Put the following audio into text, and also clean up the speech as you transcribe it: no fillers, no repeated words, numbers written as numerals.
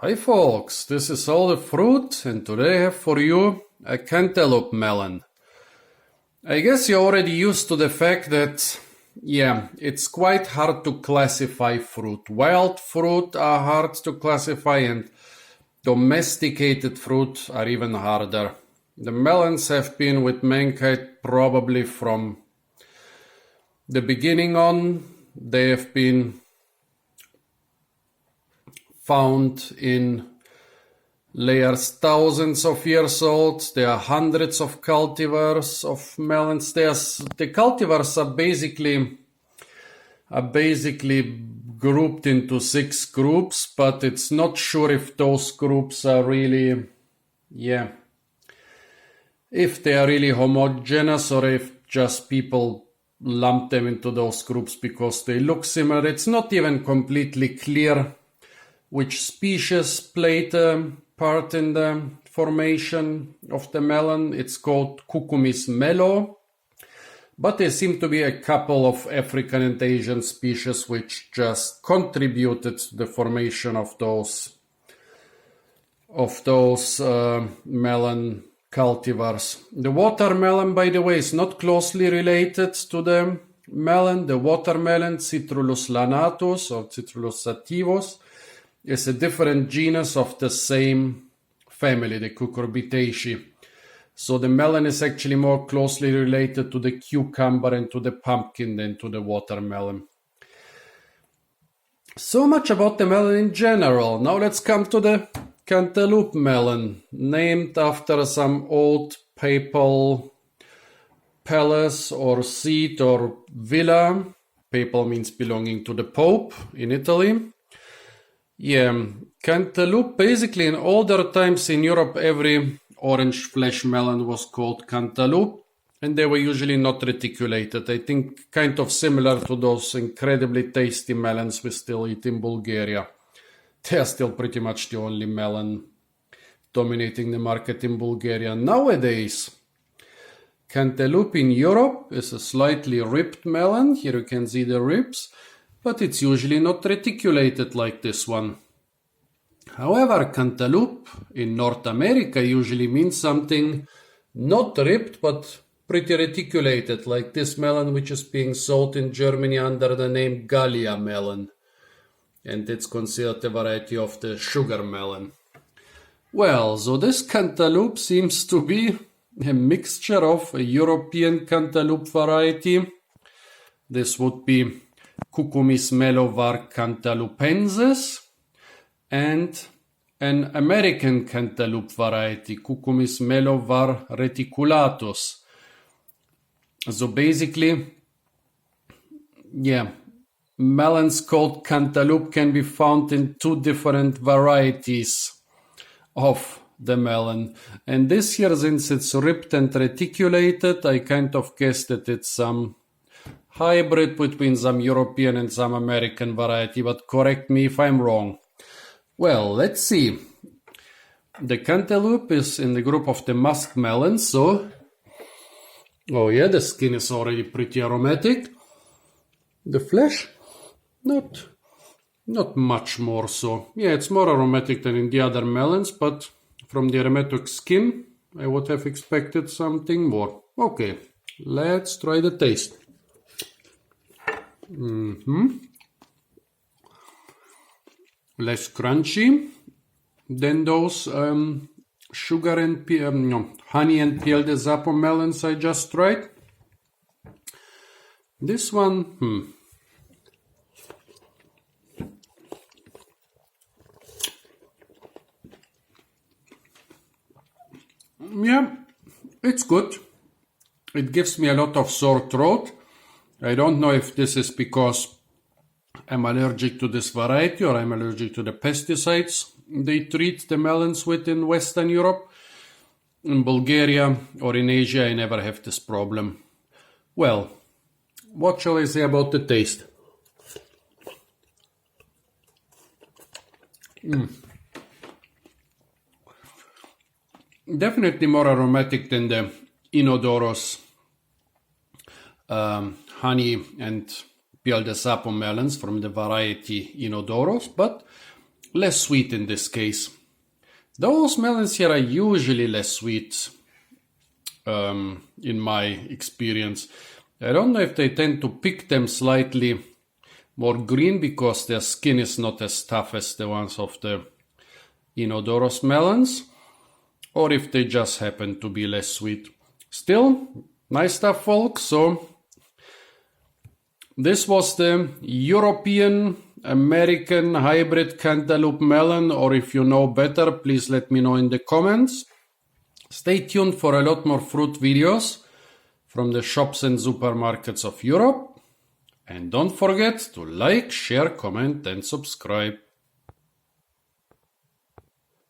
Hi folks, this is All the Fruit, and today I have for you a cantaloupe melon. I guess you're already used to the fact that, it's quite hard to classify fruit. Wild fruit are hard to classify, and domesticated fruit are even harder. The melons have been with mankind probably from the beginning on. They have been found in layers thousands of years old. There are hundreds of cultivars of melons. The cultivars are basically grouped into 6 groups, but it's not sure if those groups are really, if they are really homogeneous or if just people lump them into those groups because they look similar. It's not even completely clear which species played a part in the formation of the melon. It's called Cucumis melo, but there seem to be a couple of African and Asian species which just contributed to the formation of those melon cultivars. The watermelon, by the way, is not closely related to the melon. The watermelon, Citrullus lanatus or Citrullus sativus, is a different genus of the same family, the Cucurbitaceae. So the melon is actually more closely related to the cucumber and to the pumpkin than to the watermelon. So much about the melon in general. Now let's come to the cantaloupe melon, named after some old papal palace or seat or villa. Papal means belonging to the Pope in Italy. Cantaloupe, basically in older times in Europe, every orange flesh melon was called cantaloupe, and they were usually not reticulated. I think kind of similar to those incredibly tasty melons we still eat in Bulgaria. They are still pretty much the only melon dominating the market in Bulgaria nowadays. Cantaloupe in Europe is a slightly ribbed melon. Here you can see the ribs, but it's usually not reticulated like this one. However, cantaloupe in North America usually means something not ribbed but pretty reticulated, like this melon which is being sold in Germany under the name Gallia melon, and it's considered a variety of the sugar melon. Well, so this cantaloupe seems to be a mixture of a European cantaloupe variety. This would be Cucumis melo var cantalupensis, and an American cantaloupe variety, Cucumis melo var reticulatus. So basically, melons called cantaloupe can be found in 2 different varieties of the melon. And this here, since it's ribbed and reticulated, I kind of guessed that it's some hybrid between some European and some American variety, but correct me if I'm wrong. Well, let's see. The cantaloupe is in the group of the musk melons, so the skin is already pretty aromatic. The flesh, not much more so. It's more aromatic than in the other melons, but from the aromatic skin, I would have expected something more. Okay, let's try the taste. Less crunchy than those sugar and honey and piel de zapo melons I just tried. This one, it's good. It gives me a lot of sore throat. I don't know if this is because I'm allergic to this variety or I'm allergic to the pesticides they treat the melons with in Western Europe. In Bulgaria or in Asia, I never have this problem. Well, what shall I say about the taste? Definitely more aromatic than the inodorous honey and piel de sapo melons from the variety Inodoros, but less sweet in this case. Those melons here are usually less sweet, in my experience. I don't know if they tend to pick them slightly more green because their skin is not as tough as the ones of the inodoros melons, or if they just happen to be less sweet. Still, nice stuff, folks. So this was the European American hybrid cantaloupe melon, or if you know better, please let me know in the comments. Stay tuned for a lot more fruit videos from the shops and supermarkets of Europe. And don't forget to like, share, comment and subscribe.